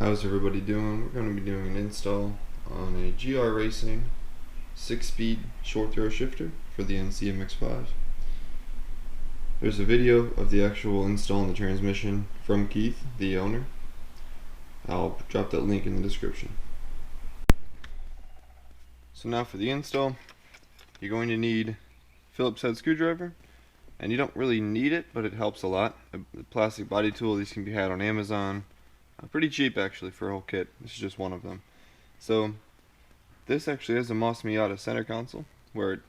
How's everybody doing? We're going to be doing an install on a GR Racing 6-speed short throw shifter for the NCMX5. There's a video of the actual install and the transmission from Keith, the owner. I'll drop that link in the description. So now for the install, you're going to need Phillips head screwdriver, and you don't really need it, but it helps a lot. A plastic body tool, these can be had on Amazon. Pretty cheap actually for a whole kit. This is just one of them. So this actually has a Miata center console where it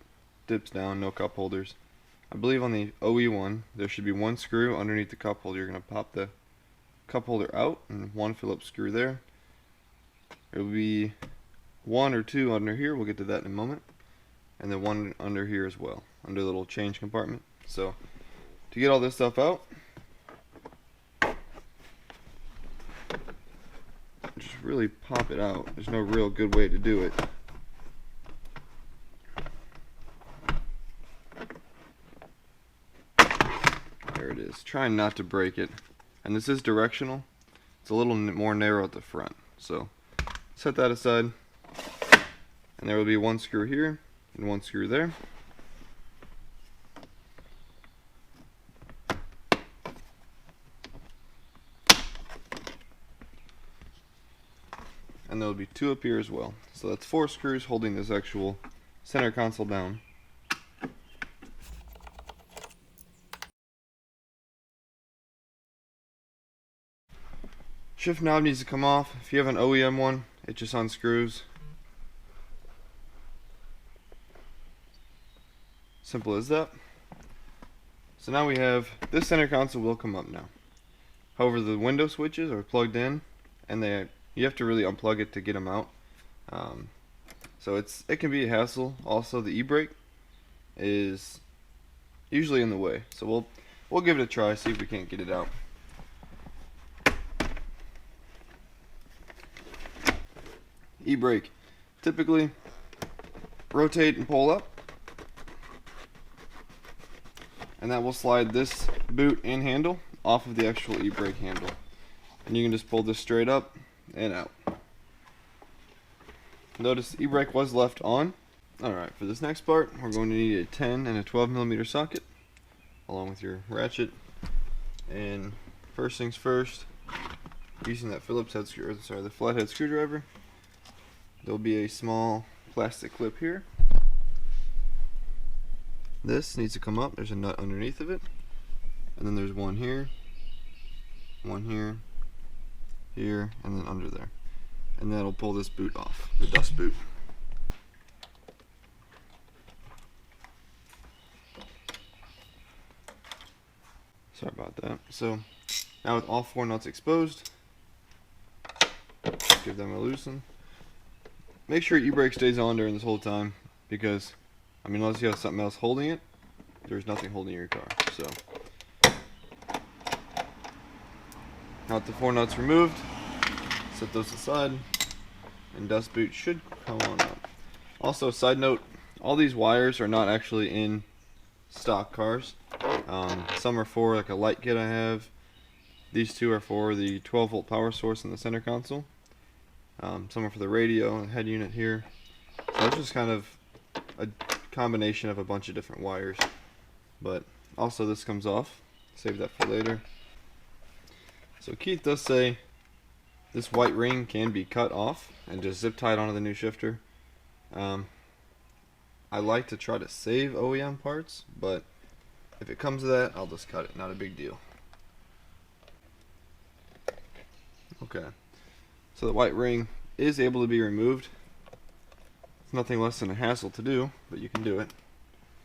dips down, no cup holders. I believe on the OE one there should be one screw underneath the cup holder. You're going to pop the cup holder out and one Phillips screw there. There will be one or two under here, we'll get to that in a moment, and then one under here as well, under the little change compartment. So to get all this stuff out, just really pop it out. There's no real good way to do it. There it is. Trying not to break it. And this is directional. It's a little more narrow at the front. So set that aside. And there will be one screw here and one screw there. And there will be two up here as well. So that's 4 screws holding this actual center console down. Shift knob needs to come off. If you have an OEM one, it just unscrews. Simple as that. So now we have, this center console will come up now. However, the window switches are plugged in, and you have to really unplug it to get them out. So it can be a hassle. Also, the e-brake is usually in the way. So we'll give it a try, see if we can't get it out. E-brake, typically rotate and pull up, and that will slide this boot and handle off of the actual e-brake handle, and you can just pull this straight up and out. Notice the e-brake was left on. Alright, for this next part we're going to need a 10 and a 12mm socket along with your ratchet. And first things first, using that Phillips head the flathead screwdriver, there'll be a small plastic clip here. This needs to come up. There's a nut underneath of it, and then there's one here, here, and then under there, and that'll pull this boot off, the dust boot. Sorry about that. So now with all 4 nuts exposed, give them a loosen. Make sure your e-brake stays on during this whole time, because I mean, unless you have something else holding it, there's nothing holding your car. So now with the 4 nuts removed, set those aside, and dust boot should come on up. Also, side note, all these wires are not actually in stock cars. Some are for like a light kit I have. These 2 are for the 12-volt power source in the center console. Some are for the radio and head unit here. So it's just kind of a combination of a bunch of different wires. But also this comes off. Save that for later. So Keith does say this white ring can be cut off and just zip tied onto the new shifter. I like to try to save OEM parts, but if it comes to that, I'll just cut it. Not a big deal. Okay. So the white ring is able to be removed. It's nothing less than a hassle to do, but you can do it.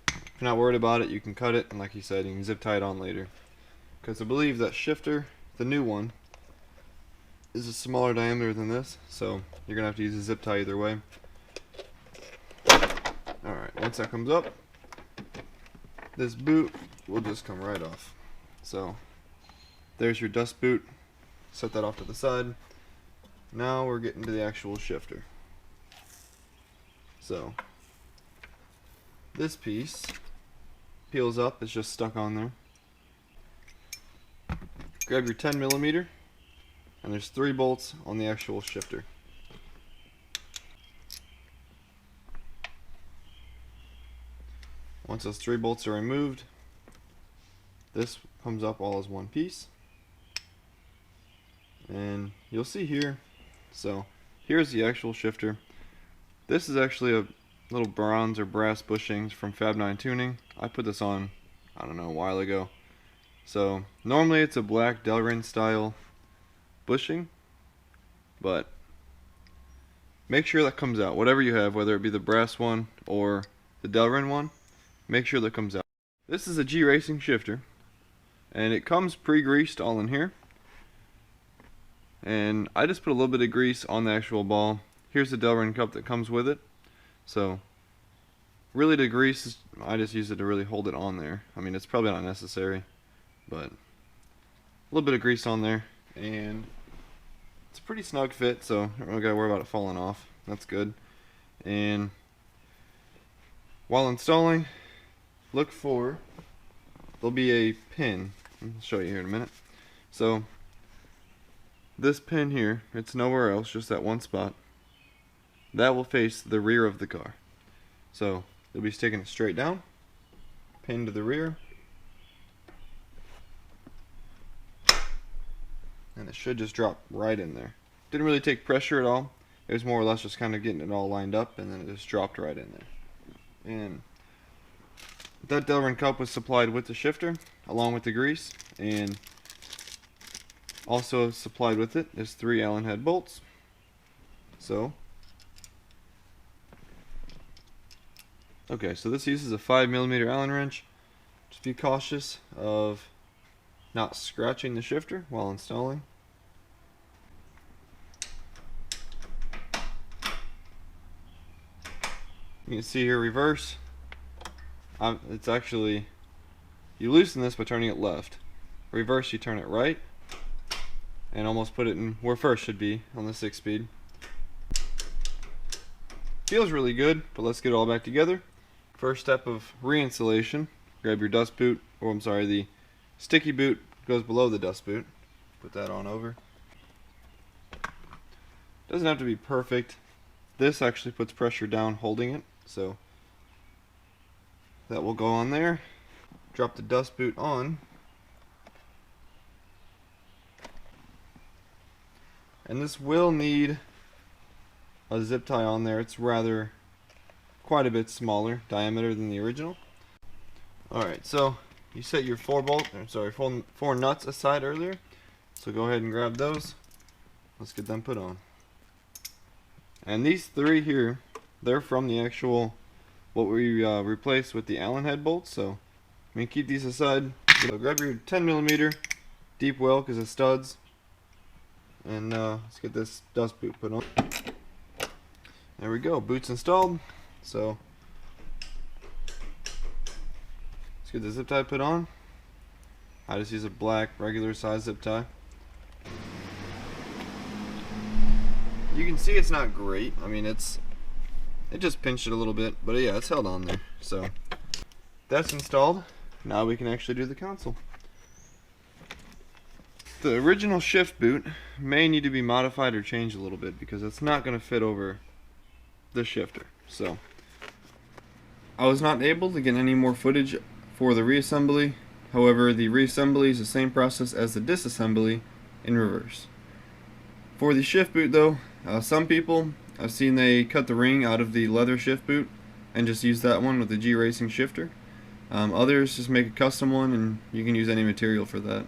If you're not worried about it, you can cut it, and like he said, you can zip tie it on later. Because I believe that shifter, the new one, is a smaller diameter than this, so you're going to have to use a zip tie either way. Alright, once that comes up, this boot will just come right off. So there's your dust boot. Set that off to the side. Now we're getting to the actual shifter. So this piece peels up, it's just stuck on there. Grab your 10mm and there's 3 bolts on the actual shifter. Once those 3 bolts are removed, this comes up all as one piece, and you'll see here, so here's the actual shifter. This is actually a little bronze or brass bushings from Fab 9 Tuning. I put this on, I don't know, a while ago. So normally it's a black Delrin style bushing, but make sure that comes out. Whatever you have, whether it be the brass one or the Delrin one, make sure that comes out. This is a G Racing shifter, and it comes pre-greased all in here. And I just put a little bit of grease on the actual ball. Here's the Delrin cup that comes with it. So really the grease, I just use it to really hold it on there. I mean, it's probably not necessary, but a little bit of grease on there, and it's a pretty snug fit, so I don't really gotta worry about it falling off. That's good. And while installing, look for, there'll be a pin. I'll show you here in a minute. So this pin here, it's nowhere else, just that one spot. That will face the rear of the car. So you'll be sticking it straight down, pin to the rear, and it should just drop right in there. Didn't really take pressure at all. It was more or less just kind of getting it all lined up, and then it just dropped right in there. And that Delrin cup was supplied with the shifter along with the grease, and also supplied with it is 3 Allen head bolts. So okay, so this uses a 5mm Allen wrench. Just be cautious of not scratching the shifter while installing. You can see here reverse. It's actually, you loosen this by turning it left. Reverse, you turn it right, and almost put it in where first should be on the 6-speed. Feels really good, but let's get it all back together. First step of reinstallation, grab your dust boot, or I'm sorry, the sticky boot goes below the dust boot. Put that on over. Doesn't have to be perfect. This actually puts pressure down holding it, so that will go on there. Drop the dust boot on. And this will need a zip tie on there. It's rather quite a bit smaller diameter than the original. Alright, so you set your 4 nuts aside earlier, so go ahead and grab those. Let's get them put on. And these 3 here, they're from the actual, what we replaced with the Allen head bolts, so I mean, keep these aside. So grab your 10mm deep well because of studs, and let's get this dust boot put on. There we go, boot's installed. So let's get the zip tie put on. I just use a black regular size zip tie. You can see it's not great. I mean, it just pinched it a little bit, but yeah, it's held on there. So that's installed. Now we can actually do the console. The original shift boot may need to be modified or changed a little bit because it's not going to fit over the shifter. So I was not able to get any more footage for the reassembly. However, the reassembly is the same process as the disassembly in reverse. For the shift boot though, some people, I've seen they cut the ring out of the leather shift boot and just use that one with the G Racing shifter. Others just make a custom one, and you can use any material for that.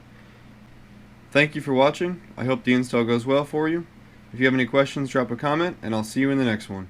Thank you for watching. I hope the install goes well for you. If you have any questions, drop a comment, and I'll see you in the next one.